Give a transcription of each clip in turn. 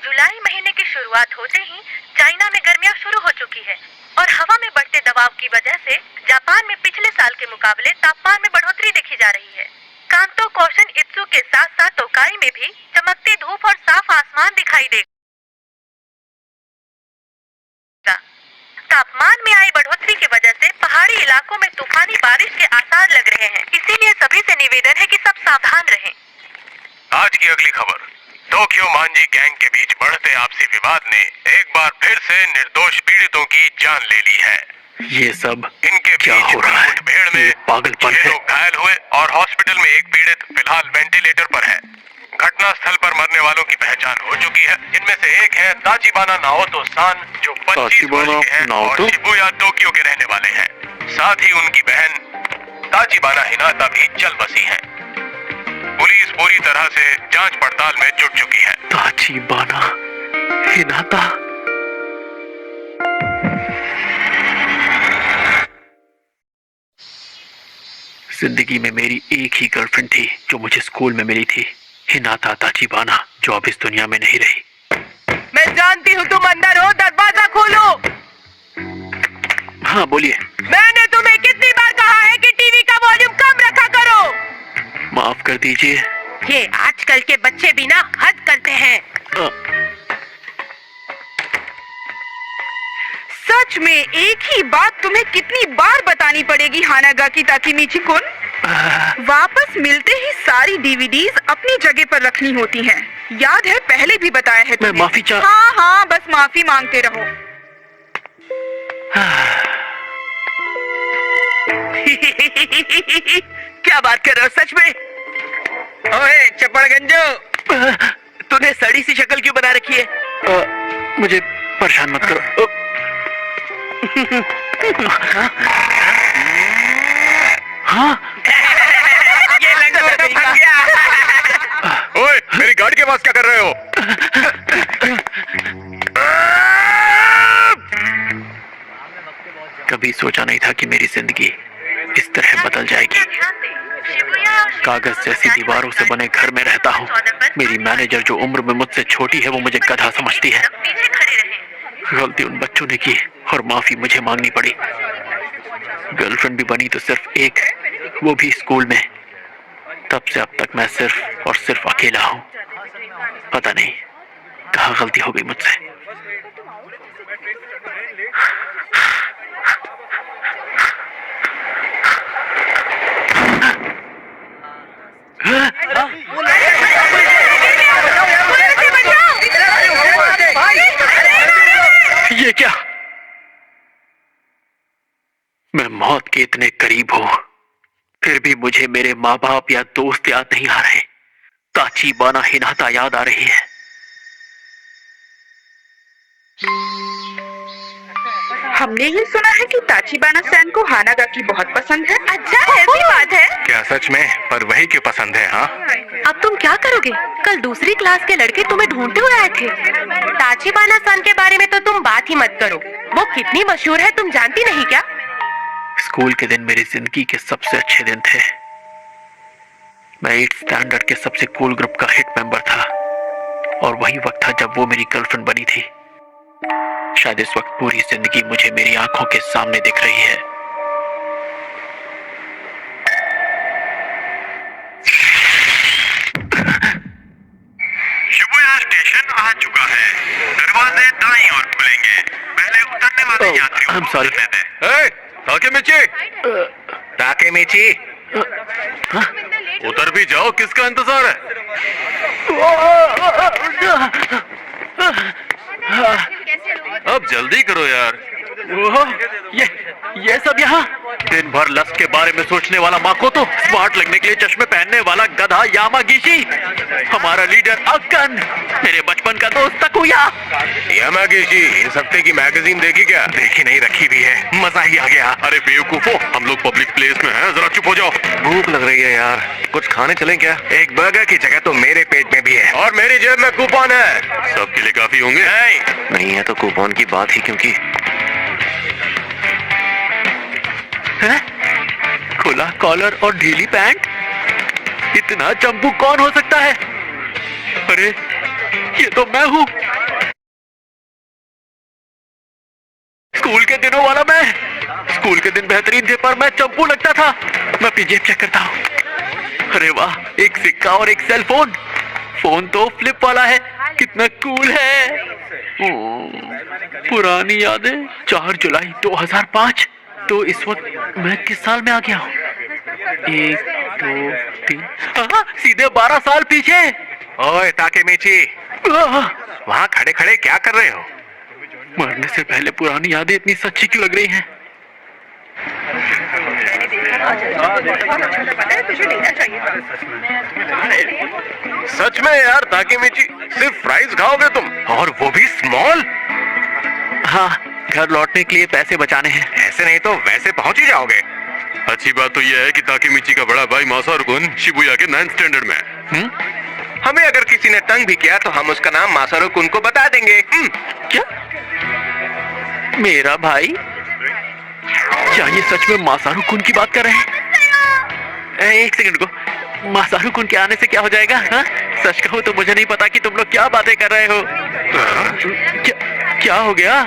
जुलाई महीने की शुरुआत होते ही चाइना में गर्मियां शुरू हो चुकी है और हवा में बढ़ते दबाव की वजह से जापान में पिछले साल के मुकाबले तापमान में बढ़ोतरी देखी जा रही है। कांतो, कोशन इत्सु के साथ साथ तोकाई में भी चमकती धूप और साफ आसमान दिखाई देगा। तापमान में आई बढ़ोतरी की वजह से पहाड़ी इलाकों में तूफानी बारिश के आसार लग रहे हैं, इसीलिए सभी से निवेदन है कि सब सावधान रहें। आज की अगली खबर, टोक्यो मांझी गैंग के बीच बढ़ते आपसी विवाद ने एक बार फिर से निर्दोष पीड़ितों की जान ले ली है। ये सब इनके क्या बीच हो रहा है? मुठभेड़ में पागलपन है। 6 लोग घायल हुए और हॉस्पिटल में एक पीड़ित फिलहाल वेंटिलेटर पर है। घटना स्थल पर मरने वालों की पहचान हो चुकी है। इनमें से एक है ताचिबाना नाओतो सान, जो 25 वर्ष के हैं और शिबुया टोक्यो के रहने वाले हैं। साथ ही उनकी बहन ताचिबाना हिनाता भी चल बसी है। पुलिस पूरी तरह से जांच पड़ताल में जुट चुकी है। ताचिबाना हिनाता, जिंदगी में मेरी एक ही गर्लफ्रेंड थी जो मुझे स्कूल में मिली थी, हिनाता ताचिबाना, जो अब इस दुनिया में नहीं रही। मैं जानती हूँ तुम अंदर हो, दरवाजा खोलो। हाँ बोलिए। मैंने तुम्हें कितनी बार कहा है कि टीवी का वॉल्यूम कम रखा करो। माफ कर दीजिए। ये आजकल के बच्चे भी ना हद करते हैं। सच में एक ही बात तुम्हें कितनी बार बतानी पड़ेगी हानागाकी ताकेमिची-कुन? वापस मिलते ही सारी डीवीडीज अपनी जगह पर रखनी होती हैं। याद है पहले भी बताया है तुम्हें। मैं माफी हाँ, बस माफी मांगते रहो। क्या बात कर रहे हो सच में? ओए चपड़गंजो, तूने सड़ी सी शक्ल क्यों बना रखी है? मुझे परेशान मत करो। हाँ? ये लंगोट तो फंस गया। ओए, मेरी गाड़ी के पास क्या कर रहे हो? कभी सोचा नहीं था कि मेरी जिंदगी इस तरह बदल जाएगी। कागज जैसी दीवारों से बने घर में रहता हूँ। मेरी मैनेजर जो उम्र में मुझसे छोटी है वो मुझे गधा समझती है। गलती उन बच्चों ने की और माफी मुझे मांगनी पड़ी। गर्लफ्रेंड भी बनी तो सिर्फ एक, वो भी स्कूल में। तब से अब तक मैं सिर्फ और सिर्फ अकेला हूँ। पता नहीं कहाँ गलती हो गई मुझसे। ये क्या? मैं मौत के इतने करीब हूं, फिर भी मुझे मेरे माँ बाप या दोस्त याद नहीं आ रहे। ताचिबाना हिनाता याद आ रही है। हमने ये सुना है कि ताचिबाना सैन को हानागाकी बहुत पसंद है। अच्छा, ऐसी बात है? क्या सच में? पर वही क्यों पसंद है? हाँ, अब तुम क्या करोगे? कल दूसरी क्लास के लड़के तुम्हें ढूंढते हुए आए थे। ताचिबाना सन के बारे में तो तुम बात ही मत करो। वो कितनी मशहूर है तुम जानती नहीं क्या? स्कूल के दिन मेरी जिंदगी के सबसे अच्छे दिन थे। मैं 8th स्टैंडर्ड के सबसे कूल ग्रुप का हिट मेंबर था और वही वक्त था जब वो मेरी गर्लफ्रेंड बनी थी। शायद इस वक्त पूरी जिंदगी मुझे मेरी आंखों के सामने दिख रही है। शिबुया स्टेशन आ चुका है। दरवाजे दाईं ओर खुलेंगे। पहले उतरने वाले यात्रियों I'm को sorry. उतरने दें। ताकेमिची, उतर भी जाओ, किसका इंतजार है? अब जल्दी करो यार। ये सब यहाँ? दिन भर लस्ट के बारे में सोचने वाला माकोतो, स्मार्ट लगने के लिए चश्मे पहनने वाला गधा यामागिशी, हमारा लीडर अक्कन, मेरे बचपन का दोस्त तकुया। यामागिशी, इस हफ्ते की मैगजीन देखी क्या? देखी नहीं, रखी भी है। मजा ही आ गया। अरे बेवकूफो, हम लोग पब्लिक प्लेस में हैं, जरा चुप हो जाओ। भूख लग रही है यार, कुछ खाने चलें क्या? एक बर्गर की जगह तो मेरे पेट में भी है और मेरी जेब में कूपन है। सबके लिए काफी होंगे? नहीं है तो कूपन की बात ही क्योंकि है? खुला कॉलर और ढीली पैंट, इतना चंपू कौन हो सकता है? अरे ये तो मैं हूँ। स्कूल के दिनों वाला मैं। स्कूल के दिन बेहतरीन थे पर मैं चंपू लगता था। मैं पीछे चेक करता हूँ। अरे वाह, एक सिक्का और एक सेल फोन। फोन तो फ्लिप वाला है, कितना कूल है। पुरानी यादें। 4 जुलाई 2005। तो इस वक्त मैं किस साल में आ गया हूँ? 1 2 3 सीधे 12 साल पीछे। ओए ताकेमीची, वहाँ खड़े खड़े क्या कर रहे हो? मरने से पहले पुरानी यादें इतनी सच्ची क्यों लग रही हैं? सच में यार ताकेमीची, सिर्फ फ्राइज खाओगे तुम, और वो भी स्मॉल? हाँ, घर लौटने के लिए पैसे बचाने हैं। ऐसे नहीं तो वैसे पहुंच ही जाओगे। अच्छी बात तो यह है कि ताकेमीची का बड़ा भाई मासारू-कुन शिबुया के 9th स्टैंडर्ड में है। हमें अगर किसी ने तंग भी किया तो हम उसका नाम मासारू-कुन को बता देंगे। क्या? मेरा भाई? क्या ये सच में मासारू-कुन की बात कर रहे हैं? एक सेकंड को, मासारू-कुन के आने से क्या हो जाएगा? हाँ? सच कहूँ तो मुझे नहीं पता कि तुम लोग क्या बातें कर रहे हो। क्या हो गया?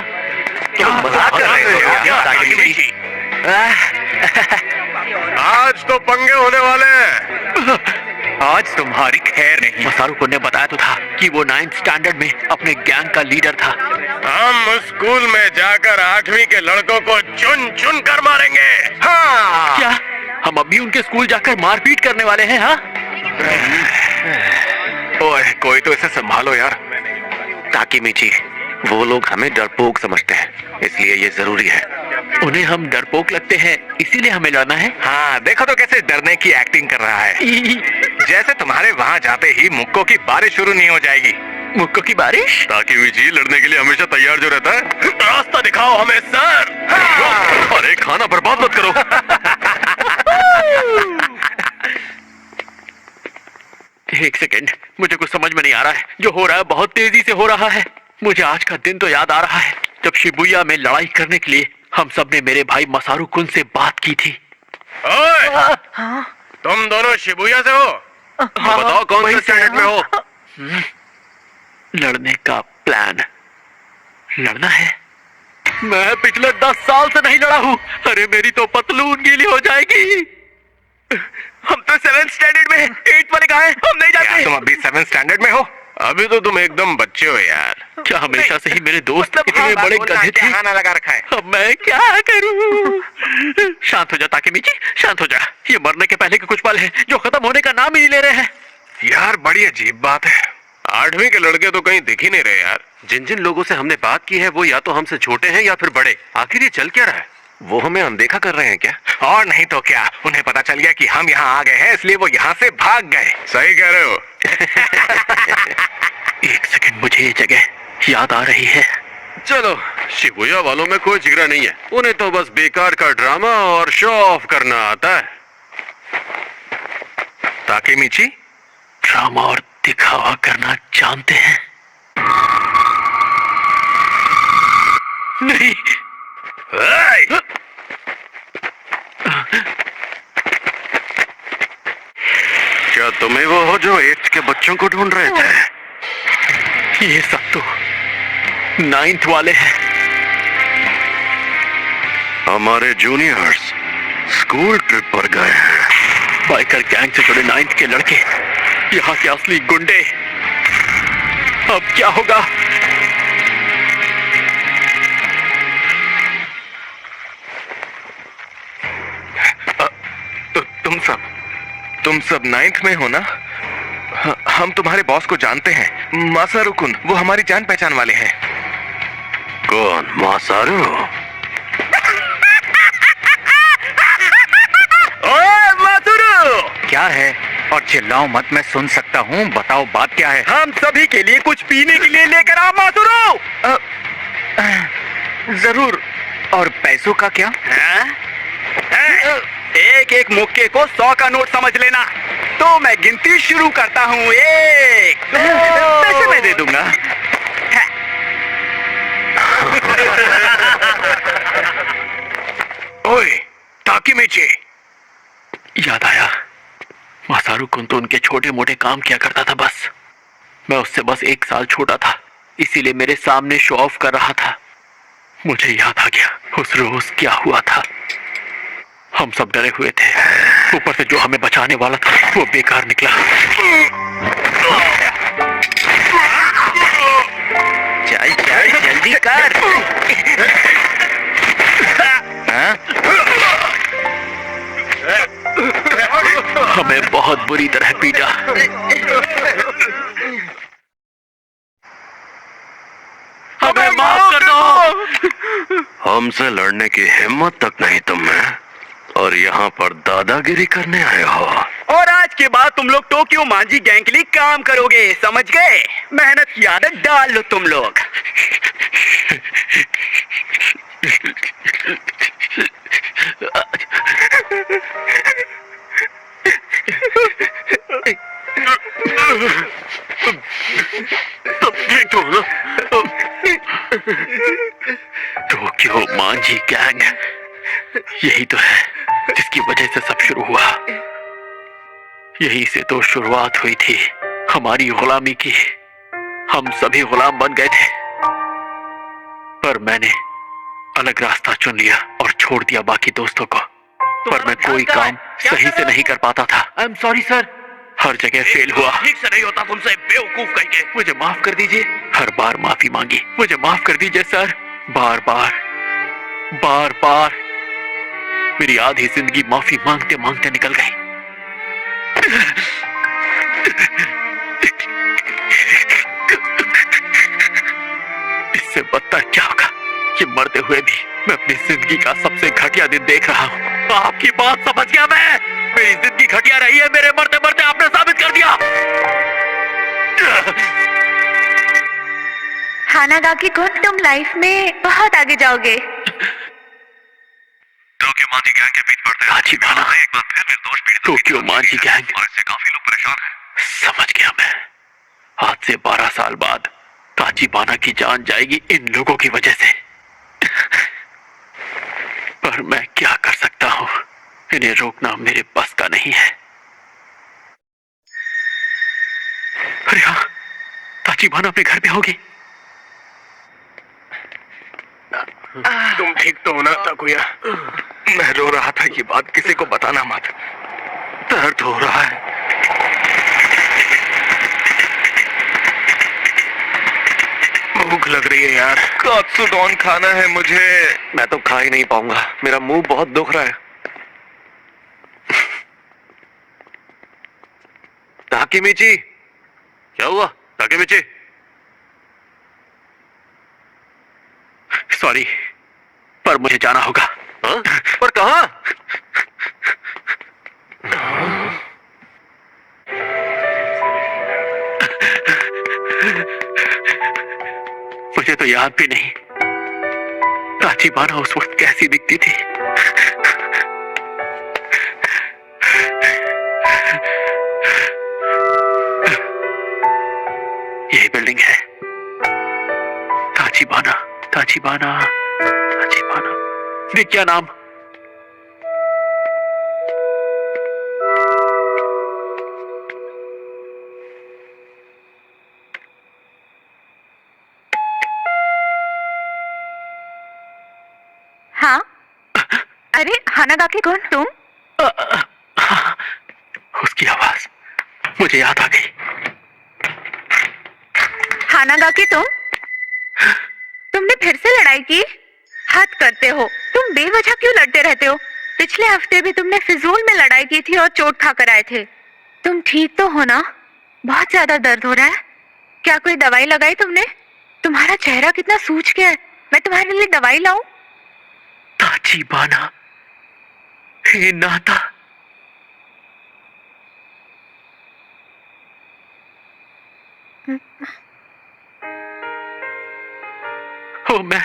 क्या मजाक कर रहे हो क्या ताकेमीची? आज तो पंगे होने वाले हैं। आज तुम्हारी खैर नहीं। मासारू-कुन ने बताया तो था कि वो 9th स्टैंडर्ड में अपने गैंग का लीडर था। हम स्कूल में जाकर 8वीं के लड़कों को चुन चुन कर मारेंगे। हाँ। क्या हम अभी उनके स्कूल जाकर मारपीट करने वाले हैं? हाँ? ओए, कोई तो इसे संभालो यार। ताकेमीची, वो लोग हमें डरपोक समझते हैं, इसलिए ये जरूरी है। उन्हें हम डरपोक लगते हैं, इसीलिए हमें लड़ना है। हाँ, देखो तो कैसे डरने की एक्टिंग कर रहा है। जैसे तुम्हारे वहाँ जाते ही मुक्कों की बारिश शुरू नहीं हो जाएगी। मुक्कों की बारिश? ताकेमीची लड़ने के लिए हमेशा तैयार जो रहता है। रास्ता दिखाओ हमें सर। हाँ। अरे खाना बर्बाद मत करो। एक सेकेंड, मुझे कुछ समझ में नहीं आ रहा है। जो हो रहा है बहुत तेजी से हो रहा है। मुझे आज का दिन तो याद आ रहा है जब शिबुया में लड़ाई करने के लिए हम सब ने मेरे भाई मासारू-कुन से बात की थी। ओए, तुम दोनों शिबुया से हो? बताओ कौन से स्टैंडर्ड में हो? लड़ने का प्लान। लड़ना है? मैं पिछले 10 साल से नहीं लड़ा हूँ। अरे मेरी तो पतलून गीली हो जाएगी। हम तो 7th स्टैंडर्ड में हैं। 8th वाले कहाँ हैं? हम नहीं जानते। तुम अभी 7th स्टैंडर्ड में हो? अभी तो तुम एकदम बच्चे हो यार। क्या हमेशा से ही मेरे दोस्त इतने बड़े गधे थे? खाना लगा रखा है। अब मैं क्या करूं? शांत हो जा ताकेमीची, शांत हो जा। ये मरने के पहले के कुछ पल हैं जो खत्म होने का नाम ही नहीं ले रहे हैं। यार बड़ी अजीब बात है, 8वीं के लड़के तो कहीं दिख ही नहीं रहे यार। जिन जिन लोगों से हमने बात की है वो या तो हमसे छोटे हैं या फिर बड़े। आखिर ये चल क्या रहा है? वो हमें अनदेखा कर रहे हैं क्या? और नहीं तो क्या, उन्हें पता चल गया कि हम यहाँ आ गए हैं, इसलिए वो यहाँ से भाग गए। सही कह रहे हो। एक सेकंड, मुझे ये जगह याद आ रही है। चलो, शिबुया वालों में कोई जिगरा नहीं है। उन्हें तो बस बेकार का ड्रामा और शो ऑफ करना आता है। ताकेमीची, ड्रामा और दिखावा करना जानते हैं? नहीं। क्या तुम्हें वो हो जो 8th के बच्चों को ढूंढ रहे थे? ये सब तो 9th वाले हैं। हमारे जूनियर्स स्कूल ट्रिप पर गए हैं। बाइकर गैंग से जुड़े 9th के लड़के, यहाँ के असली गुंडे। अब क्या होगा? तुम सब 9th में हो ना? हम तुम्हारे बॉस को जानते हैं, मासारू-कुन। वो हमारी जान पहचान वाले हैं। कौन? मासारू? ओए मासारू! क्या है? और चिल्लाओ मत, मैं सुन सकता हूँ। बताओ बात क्या है? हम सभी के लिए कुछ पीने के लिए लेकर आओ मासारू। जरूर। और पैसों का क्या? एक एक मुक्के को 100 का नोट समझ लेना। तो मैं गिनती शुरू करता हूँ। 1 पैसे मैं दे दूंगा। ओए ताकेमीची, याद आया, मासारू-कुन तो उनके छोटे मोटे काम किया करता था बस। मैं उससे बस 1 साल छोटा था, इसीलिए मेरे सामने शो ऑफ कर रहा था। मुझे याद आ गया उस रोज क्या हुआ था। हम सब डरे हुए थे, ऊपर से जो हमें बचाने वाला था वो बेकार निकला। चल चल जल्दी कर। हमें बहुत बुरी तरह पीटा। हमें माफ कर दो। हमसे लड़ने की हिम्मत तक नहीं तुम में, और यहाँ पर दादागिरी करने आए हो। और आज के बाद तुम लोग टोक्यो मांझी गैंग के लिए काम करोगे, समझ गए? मेहनत की आदत डाल लो तुम लोग। ठीक हो ना? टोक्यो मांझी गैंग, यही तो है जिसकी वजह से सब शुरू हुआ। यही से तो शुरुआत हुई थी हमारी गुलामी की। हम सभी गुलाम बन गए थे, पर मैंने अलग रास्ता चुन लिया और छोड़ दिया बाकी दोस्तों को। पर मैं कोई काम सही से नहीं कर पाता था। I am sorry sir. हर जगह फेल हुआ। ठीक से नहीं होता तुमसे, बेवकूफ कहीं के। मुझे माफ कर दीजिए। हर बार माफी मांगी, मुझे माफ कर दीजिए सर। बार बार बार बार मेरी आधी जिंदगी माफी मांगते मांगते निकल गई। इससे बदतर क्या होगा कि मरते हुए भी मैं अपनी जिंदगी का सबसे घटिया दिन देख रहा हूँ। आपकी बात समझ गया मैं। मेरी जिंदगी घटिया रही है, मेरे मरते मरते आपने साबित कर दिया। हानागाकी कुन, तुम लाइफ में बहुत आगे जाओगे। टोक्यो मांझी गैंग के बीच बढ़ते ताचिबाना, एक बार फिर निर्दोष पीड़ितों की टोक्यो मांझी गैंग, और इससे काफी लोग परेशान हैं। समझ गया मैं। आज से 12 साल बाद ताचिबाना की जान जाएगी इन लोगों की वजह से। पर मैं क्या कर सकता हूँ, इन्हें रोकना मेरे बस का नहीं है। अरे हाँ, ताचिबाना अपने घर पे होगी। तुम ठीक तो हो ना ताकुया? मैं रो रहा था, ये बात किसी को बताना मत। दर्द हो रहा है। भूख लग रही है यार। कात्सुदोन खाना है मुझे। मैं तो खा ही नहीं पाऊंगा, मेरा मुंह बहुत दुख रहा है। ताकेमिची, क्या हुआ ताकेमिची? सॉरी, पर मुझे जाना होगा। हाँ? पर कहाँ? मुझे तो याद भी नहीं ताचिबाना उस वक्त कैसी दिखती थी। यही बिल्डिंग है। ताचिबाना, ताचिबाना, ताचिबाना। देख क्या नाम। हाँ, अरे हानागाकी कुन, तुम? उसकी आवाज मुझे याद आ गई। हानागाकी तुमने फिर से लड़ाई की? हद करते हो, तुम बेवजह क्यों लड़ते रहते हो? पिछले हफ्ते भी तुमने फिजूल में लड़ाई की थी और चोट खाकर आए थे। तुम ठीक तो हो ना? बहुत ज्यादा दर्द हो रहा है। क्या कोई दवाई लगाई तुमने? तुम्हारा चेहरा कितना सूज गया है। मैं तुम्हारे लिए दवाई लाऊं? ताचिबाना, हे नाता। ओ मैं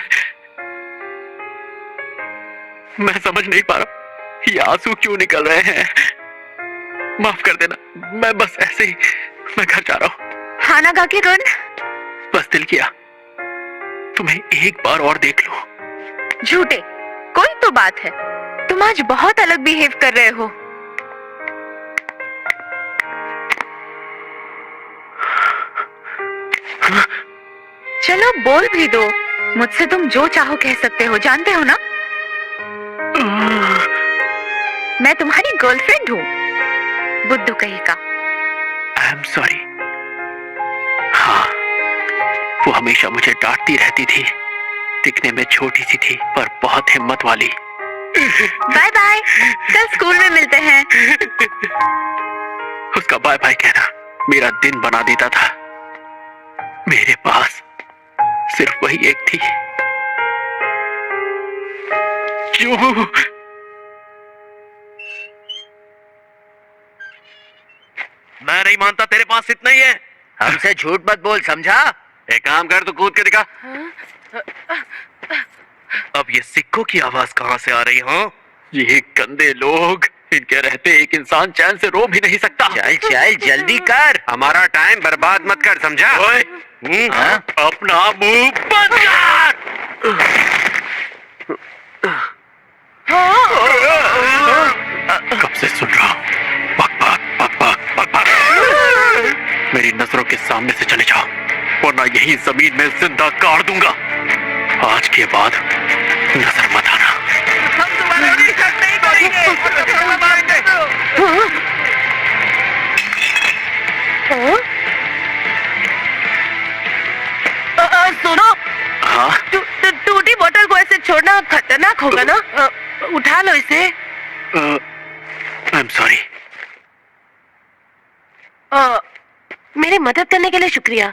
समझ नहीं पा रहा ये आंसू क्यों निकल रहे हैं। माफ कर देना, मैं बस ऐसे ही मैं घर जा रहा हूँ। हानागाकी कुन, बस दिल किया तुम्हें एक बार और देख लो। झूठे, कोई तो बात है। तुम आज बहुत अलग बिहेव कर रहे हो। चलो बोल भी दो। मुझसे तुम जो चाहो कह सकते हो, जानते हो ना? मैं तुम्हारी गर्लफ्रेंड हूँ, बुद्धू कहीं का। आई एम सॉरी। हाँ, वो हमेशा मुझे डांटती रहती थी। दिखने में छोटी सी थी पर बहुत हिम्मत वाली। बाय बाय, कल स्कूल में मिलते हैं। उसका बाय बाय कहना मेरा दिन बना देता था। मेरे पास सिर्फ वही एक थी। क्यों? मैं नहीं मानता तेरे पास इतना ही है। हमसे झूठ मत बोल, समझा? एक काम कर, तू कूद के दिखा। अब ये सिक्कों की आवाज कहाँ से आ रही हो? ये गंदे लोग, इनके रहते एक इंसान चैन से रो भी नहीं सकता। चल चल जल्दी कर, हमारा टाइम बर्बाद मत कर, समझा? ओए, अपना मुंह बंद कर। कब से सुन रहा हूँ, बक बक बक बक बक बक। मेरी नजरों के सामने से चले जाओ, वरना यही जमीन में जिंदा गाड़ दूंगा। आज के बाद नजर मत आना। हम तुम्हारा शिकायत नहीं करेंगे। सुनो, हाँ, टूटी बोतल को ऐसे छोड़ना खतरनाक होगा ना? उठा लो इसे। आई एम सॉरी। मेरी मदद करने के लिए शुक्रिया।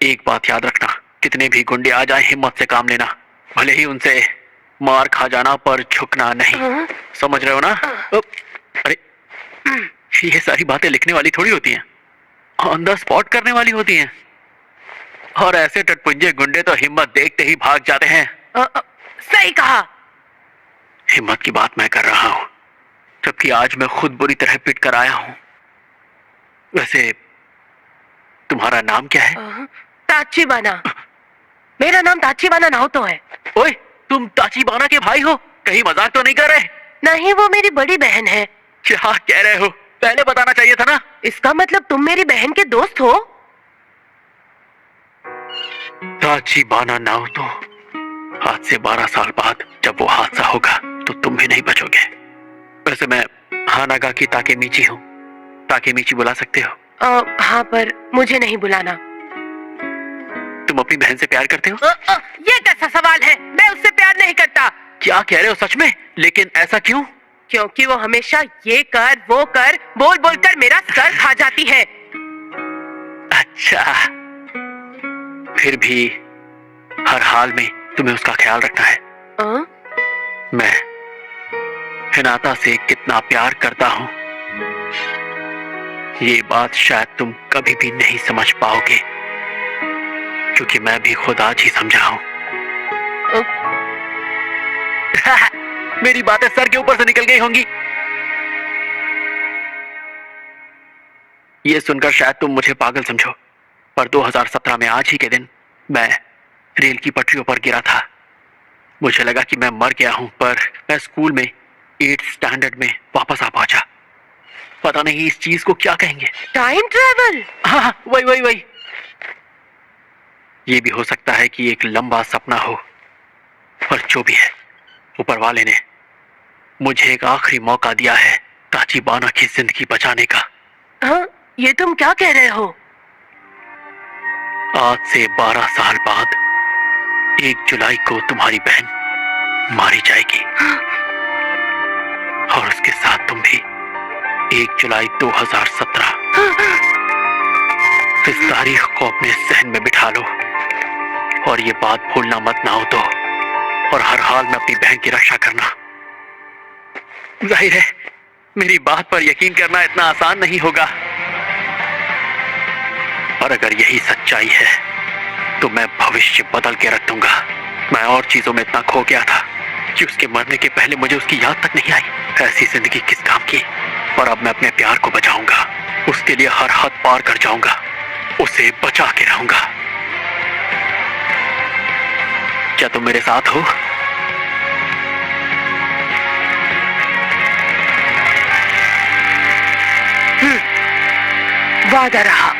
एक बात याद रखना, कितने भी गुंडे आ जाए हिम्मत से काम लेना। भले ही उनसे मार खा जाना पर झुकना नहीं। समझ रहे हो ना? अरे, ये सारी बातें लिखने वाली थोड़ी होती हैं, ऑन द स्पॉट करने वाली होती हैं। और ऐसे टटपुंजे गुंडे तो हिम्मत देखते ही भाग जाते हैं। सही कहा। हिम्मत की बात मैं कर रहा हूँ, जबकि आज मैं खुद बुरी तरह पिट कर आया हूँ। वैसे तुम्हारा नाम क्या है? ताचीबाना। मेरा नाम ताचीबाना नाओतो है। ओए, तुम ताचीबाना के भाई हो? कहीं मजाक तो नहीं कर रहे? नहीं, वो मेरी बड़ी बहन है। क्या कह रहे हो? पहले बताना चाहिए था ना। इसका मतलब तुम मेरी बहन के दोस्त हो? ताचीबाना नाओतो, आज से 12 साल बाद जब वो हादसा होगा तो तुम भी नहीं बचोगे। वैसे मैं हानागाकी ताकेमीची हूँ। ताकेमीची बुला सकते हो? हाँ, पर मुझे नहीं बुलाना। तुम अपनी बहन से प्यार करते हो? ये कैसा सवाल है? मैं उससे प्यार नहीं करता। क्या कह रहे हो सच में? लेकिन ऐसा क्यों? क्योंकि वो हमेशा ये कर वो कर बोल बोल कर मेरा सर खा जाती है। अच्छा, फिर भी हर हाल में तुम्हें उसका ख्याल रखना है। मैं हिनाता से कितना प्यार करता हूँ, ये बात शायद तुम कभी भी नहीं समझ पाओगे, क्योंकि मैं भी खुद आज ही समझा हूं। मेरी बातें सर के ऊपर से निकल गई होंगी। ये सुनकर शायद तुम मुझे पागल समझो, पर 2017 में आज ही के दिन मैं रेल की पटरियों पर गिरा था। मुझे लगा कि मैं मर गया हूं, पर मैं स्कूल में 8th स्टैंडर्ड में वापस आ पहुंचा। पता नहीं इस चीज को क्या कहेंगे। Time travel? हाँ, वही। ये भी हो सकता है कि एक लंबा सपना हो, पर जो भी है, ऊपर वाले ने मुझे एक आखिरी मौका दिया है ताचीबाना की जिंदगी बचाने का। हाँ, ये तुम क्या कह रहे हो? आज से 12 साल बाद 1 जुलाई को तुम्हारी बहन मारी जाएगी, और उसके साथ तुम भी। 1 जुलाई 2017। इस तारीख को अपने जहन में बिठा लो और ये बात भूलना मत ना हो तो, और हर हाल में अपनी बहन की रक्षा करना। जाहिर है मेरी बात पर यकीन करना इतना आसान नहीं होगा, और अगर यही सच्चाई है तो मैं भविष्य बदल के रख दूंगा। मैं और चीजों में इतना खो गया था कि उसके मरने के पहले मुझे उसकी याद तक नहीं आई। ऐसी जिंदगी किस काम की? पर अब मैं अपने प्यार को बचाऊंगा, उसके लिए हर हद पार कर जाऊंगा, उसे बचा के रहूंगा। क्या तुम मेरे साथ हो? वादा रहा।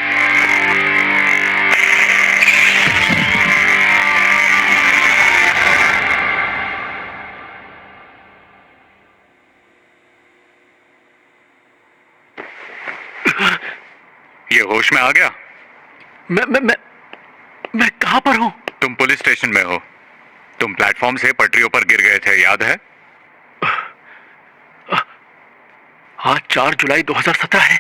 ये होश में आ गया? मैं कहां पर हूं? तुम पुलिस स्टेशन में हो। तुम प्लेटफॉर्म से पटरियों पर गिर गए थे, याद है? आज 4 जुलाई 2017 है।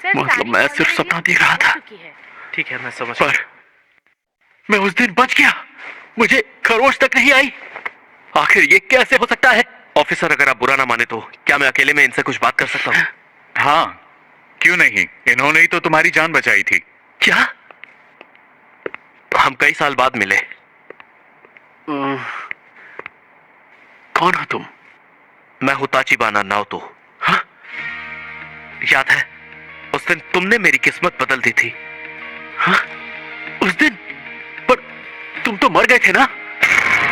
मतलब मैं सिर्फ सपना देख रहा था। ठीक है, मैं समझ पर मैं उस दिन बच गया। मुझे खरोच तक नहीं आई। आखिर ये कैसे हो सकता है? ऑफिसर, अगर आप बुरा ना माने तो क्या मैं अकेले में इनसे कुछ बात कर सकता हूँ? हाँ, क्यों नहीं? इन्होंने ही तो तुम्हारी जान बचाई थी। क्या? हम कई साल बाद मिले। कौन हो तुम? मैं हूं ताचिबाना नाओतो। हाँ? याद है उस दिन तुमने मेरी किस्मत बदल दी थी? हाँ? उस दिन? पर तुम तो मर गए थे ना?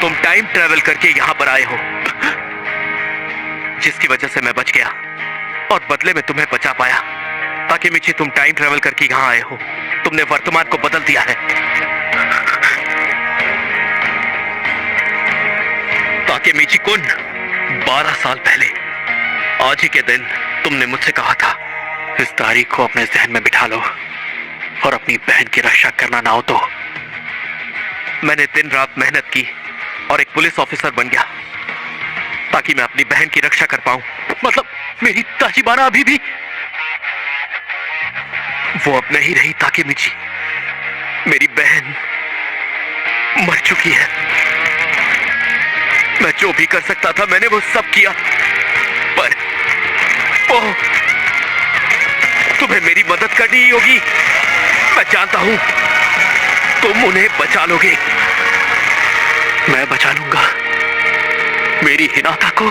तुम टाइम ट्रेवल करके यहां पर आए हो, जिसकी वजह से मैं बच गया और बदले में तुम्हें बचा पाया। ताकेमिची, तुम टाइम ट्रेवल करके यहां आए हो। तुमने वर्तमान को बदल दिया है। ताकेमिची कुन, 12 साल पहले आज ही के दिन तुमने मुझसे कहा था, इस तारीख को अपने जहन में बिठा लो और अपनी बहन की रक्षा करना ना हो तो। मैंने दिन रात मेहनत की और एक पुलिस ऑफिसर बन गया ताकि मैं अपनी बहन की रक्षा कर पाऊं। मतलब मेरी ताचिबाना अभी भी? वो अब नहीं रही ताकेमिची। मेरी बहन मर चुकी है। मैं जो भी कर सकता था मैंने वो सब किया, पर ओह, तुम्हें मेरी मदद करनी ही होगी। मैं जानता हूं तुम उन्हें बचा लोगे। मैं बचा लूंगा मेरी हिनाता को।